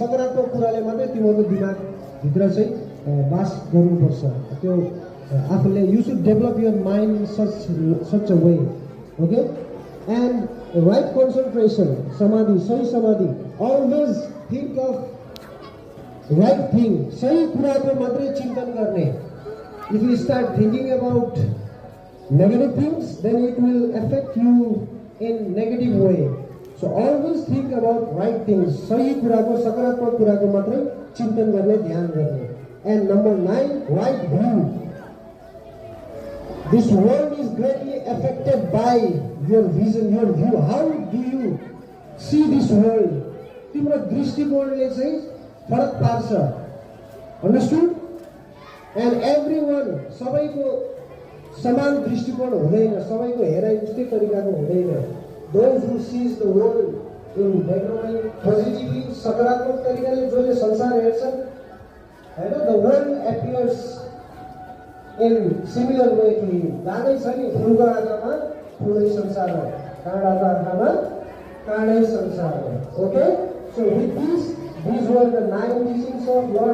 सकारात्मक कुराले मात्रै तिमीहरूको दिमाग भित्र चाहिँ बास गर्नुपर्छ। त्यो आफूले you should develop your mind in such a way, okay. And right concentration, समाधि, सही समाधि। Always think of right thing, सही कुराको मात्रै चिन्तन गर्ने। If you start thinking about negative things, then it will affect you in negative way. So always think about right things. सही कुराको, सकारात्मक कुराको मात्रै चिन्तन गर्ने, ध्यान गर्ने। And number 9, right view. This world is greatly affected by your vision, your view. How do you see this world? तिम्रो दृष्टिकोणले चाहिँ फरक पार्छ। Understood? And everyone, सबैको समान दृष्टिकोण हुँदैन, सबैको हेराइ उस्तै तरिकाको हुँदैन। Those who sees the world in positively, सकारात्मक तरिकाले जसले संसार हेर्छन्, हैन, the world appears in similar way to him. जानै छ नि, फुलको आँखामा फुलै संसार हो, काँडाको आँखामा काँडै संसार हो। Okay? So with this, these were the 9 teachings of Lord